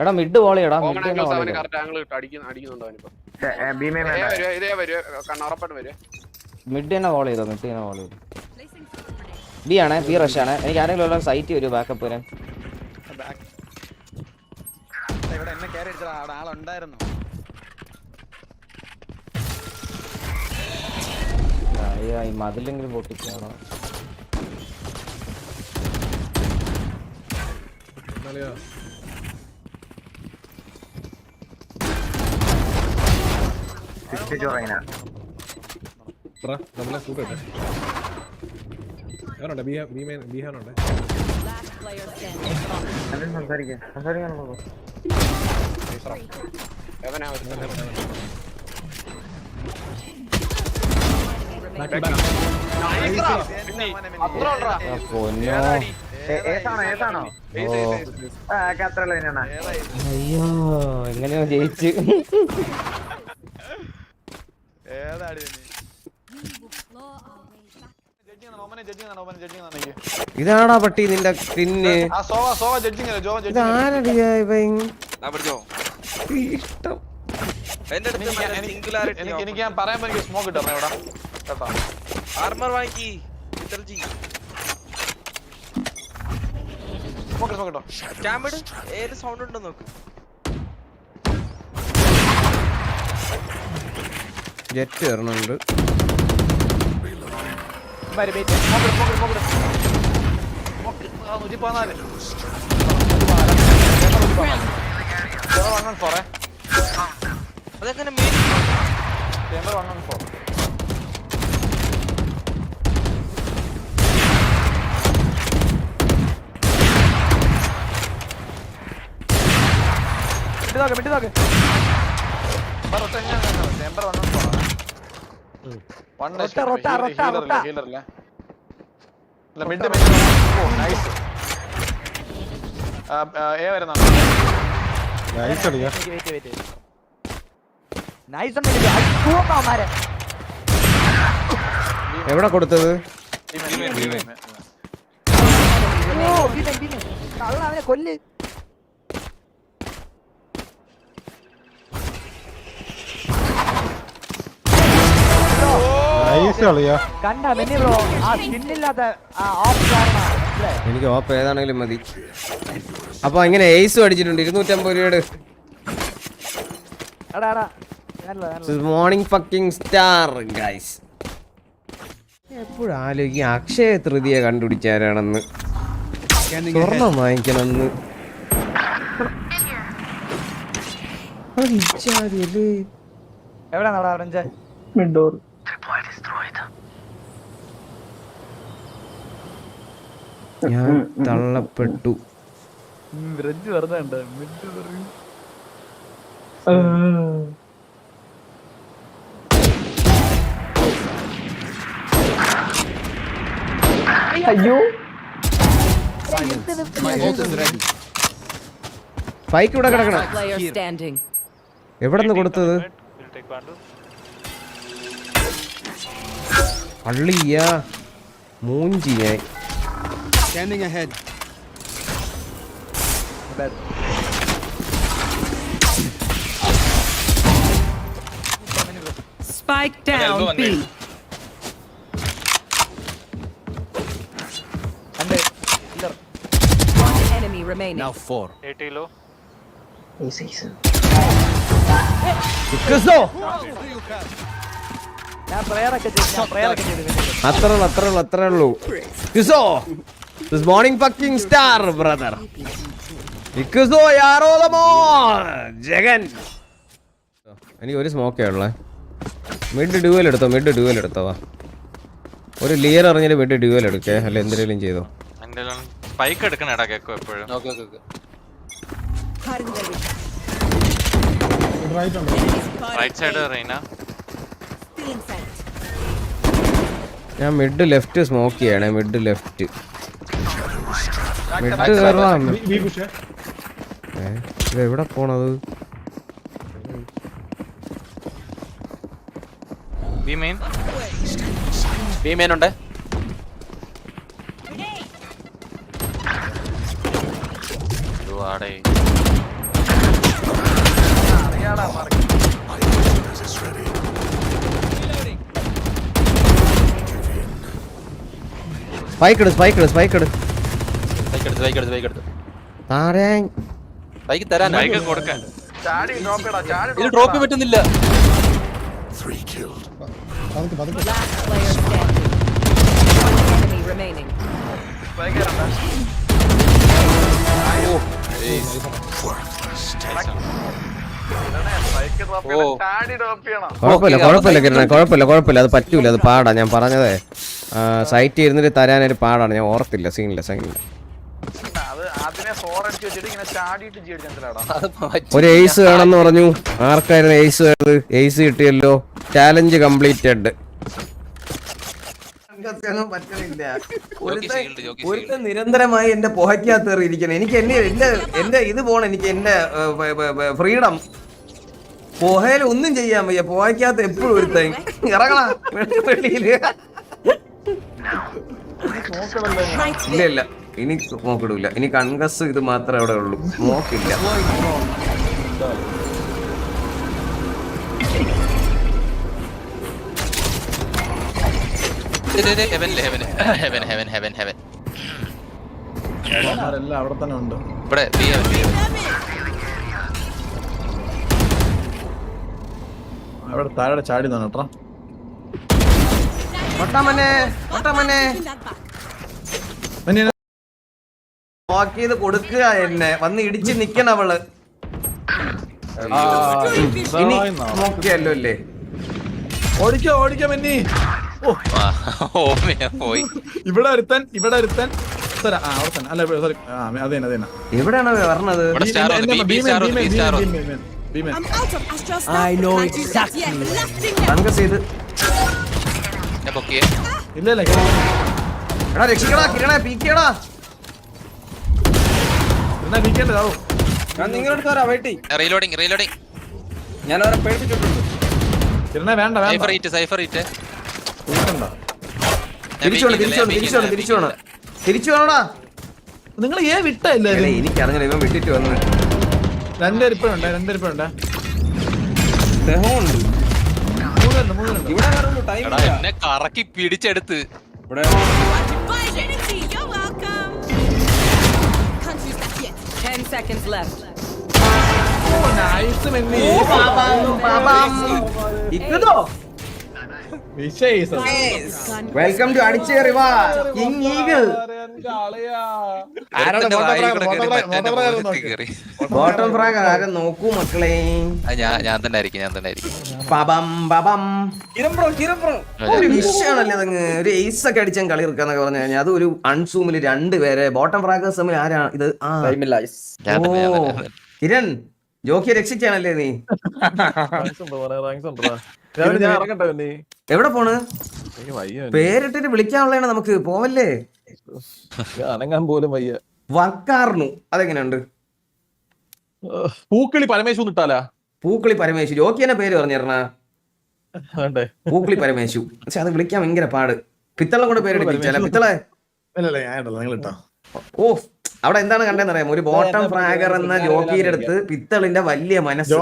എടാ mid വോളിയടാ mid തന്നെ wall ചെയ്തോ മിഡ് തന്നെ വോൾ ചെയ്തു. ബി ആണ് ബി റഷ് ആണ്. എനിക്ക് ആരെങ്കിലും സൈറ്റ് വരും ബാക്കപ്പ് വരാൻ. ഇവിടെ എന്നെ കേറി അടിച്ചതാ, അവിടെ ആളുണ്ടായിരുന്നു. ഈ മതിലെങ്കിലും പൊട്ടിച്ചാണോ? അയ്യോ എങ്ങനെയോ ജയിച്ച്. ഇതാണാ പട്ടി നിന്റെ സ്കിന്ന്. ഇതാരടിയാ ഇഷ്ടം. എനിക്ക് ഞാൻ പറയാൻ എനിക്ക് സ്മോക്ക് കിട്ടണം ഇവിടെ കേട്ടോ. ആർമർ വാങ്ങി ക്യാമറ ഏത് സൗണ്ട് ഉണ്ടോ നോക്ക്. ജെറ്റ് വരണുണ്ട്. അതെങ്ങനെ എവിടെ കൊടുത്തത്? കൊല്ല് എനിക്ക് ഓപ്പ് ഏതാണെങ്കിലും മതി. അപ്പൊ ഇങ്ങനെ എയ്സും അടിച്ചിട്ടുണ്ട് 250 രൂപയുടെ. Morning fucking star guys. എപ്പോഴും ആലോചിക്കും അക്ഷയ തൃതീയ കണ്ടുപിടിച്ചാരാണെന്ന്. സ്വർണം വാങ്ങിക്കണമെന്ന്. ഞാൻ തള്ളപ്പെട്ടു. അയ്യോ ഫൈക്ക് ഇവിടെ കിടക്കണം. എവിടെ നിന്ന് കൊടുത്തത്? അള്ളിയാ മൂഞ്ചി ഞാൻ. Scanning ahead. Spike down B. One enemy remaining. Now 4. 80 low. അത്രേ ഉള്ളൂ. This morning fucking star brother. Ikuzo yaro lamo Jagan. എനിക്ക് ഒരു സ്മോക്കേ ഉള്ളേ. മിഡ് ഡ്യുവൽ എടുത്തോ വാ. ഒരു ലിയർ അറിഞ്ഞിട്ട് മിഡ് ഡ്യുവൽ എടുക്കേ. അല്ല എന്തെങ്കിലും ചെയ്തോ. സ്പൈക്ക് എടുക്കണേടാ കേക്കോ എപ്പോഴും. Right side Reena. ഞാൻ മിഡ് ലെഫ്റ്റ് സ്മോക്ക് ചെയ്യണേ. മിഡ് ലെഫ്റ്റ് കയറാം. എവിടെ പോണത്? ബി മെയിൻ ഉണ്ട്. സ്പൈക്ക് എടു ബൈക്ക് എടുത്ത് താഴെ ബൈക്ക് തരാൻ പൈക്ക് കൊടുക്കാൻ ചാടി ഡ്രോപ്പ് ചെയ്യടാ ചാടി ഇത് ഡ്രോപ്പ് പറ്റുന്നില്ല. Last player standing. One enemy remaining. ചാടി ഡ്രോപ്പ് ചെയ്യണം. കുഴപ്പമില്ല കിരണ, കുഴപ്പമില്ല, അത് പറ്റൂല, അത് പാടാ. ഞാൻ പറഞ്ഞതേ സൈറ്റ് ഇരുന്നിട്ട് തരാനൊരു പാടാണ്. ഞാൻ ഓർത്തില്ല, സീനില്ല. അത് അതിനെ ഫോറടിച്ച് വെച്ചിട്ട് ഇങ്ങനെ ചാടിയിട്ട് ജീടിച്ചാടാ. ഒരു എയ്സ് വേണമെന്ന് പറഞ്ഞു. ആർക്കായിരുന്നു എയ്സ് വേണ്ടത്? എയ്സ് കിട്ടിയല്ലോ. Challenge completed. ഒരുത്ത നിരന്തരമായി എന്റെ പുഹയ്ക്കകത്ത് കയറിയിരിക്കണം. എനിക്ക് എന്റെ ഇത് പോണം, എനിക്ക് എന്റെ ഫ്രീഡം. പുഹയിൽ ഒന്നും ചെയ്യാൻ വയ്യ, പുഹയ്ക്കകത്ത് എപ്പോഴും ഒരുത്ത ഇറങ്ങണ വെളിയില്. ഇല്ല ഇനി നോക്കിടൂല. ഇനി കൺകസ് ഇത് മാത്രമേ അവിടെ ഉള്ളൂ, നോക്കില്ല. അവിടെ തന്നെ ഉണ്ട്. ഇവിടെ അവിടെ താഴെ ചാടി കേട്ടോ. ഒട്ടമനെ നോക്കിയത് കൊടുക്കുക. എന്നെ വന്ന് ഇടിച്ച് നിക്കണം അവള്. ഇനി നോക്കിയല്ലോ അല്ലേ. ഓടിക്കാം മെന്നി. പോയി. ഇവിടെ ഒരുത്തൻ അവിടെ തന്നെ. അല്ല സോറി, അതെ എവിടെയാണ് പറഞ്ഞത്? I know exactly. കൺകസ് ചെയ്ത് ഇല്ല എടാ രക്ഷിക്കടാ കിരണേ, പീക്കടാ. നീക്കേണ്ടതാവോ? റീലോഡിങ് കിരണേ വേണ്ട സൈഫർ ഇറ്റ് തിരിച്ചു വേണോടാ. നിങ്ങൾ വിട്ടല്ലേ? എനിക്കറിഞ്ഞില്ല, ഇവൻ വിട്ടിട്ട് വന്ന്. രണ്ടുപേരിപ്പഴുണ്ട്. എന്നെ കറക്കി പിടിച്ചെടുത്ത്. You're welcome. 10 seconds left. Nice മെന്നി. വെൽക്കം ടു അടിച്ചേറിവാ കിങ് ഈഗിൾ. ബോട്ടം ഫ്രാഗ് ആരും നോക്കൂ മക്കളെ. ഞാൻ തന്നെ ആയിരിക്കും. ഒരു വിഷയാണല്ലേ അതങ്ങ്. ഒരു എയ്സ് ഒക്കെ അടിച്ചാൽ കളി ഇറക്കാന്നൊക്കെ പറഞ്ഞു കഴിഞ്ഞാൽ അത് ഒരു അൺസൂമില് 2 പേരെ ബോട്ടം ഫ്രാഗേഴ്സ് തമ്മിൽ ആരാ ഇത്? കിരൺ ജോക്കിയെ രക്ഷിക്കാണല്ലേ നീ? എവിടെ പോണ്? പേരിട്ടിട്ട് വിളിക്കാനുള്ളതാണ് നമുക്ക്. പോവല്ലേ? അനങ്ങാൻ പോലും വയ്യ. വക്കാർന്നു അതെങ്ങനെയുണ്ട്? പൂക്കളി പരമേശു ഇട്ടാലാ? പൂക്കളി പരമേശു. ജോക്കിയെന്നെ പേര് പറഞ്ഞിരണ. പൂക്കളി പരമേശു. പക്ഷെ അത് വിളിക്കാൻ ഭയങ്കര പാട്. പിത്തളം കൊണ്ട് പേരെടുക്കില്ല. പിത്തളെ ഓ അവിടെ എന്താണ് കണ്ടെന്ന് അറിയാം? ഒരു ബോട്ടം ഫ്രാഗർ എന്ന ജോക്കിയുടെ അടുത്ത് പിത്തളിന്റെ വലിയ മനസ്സ്.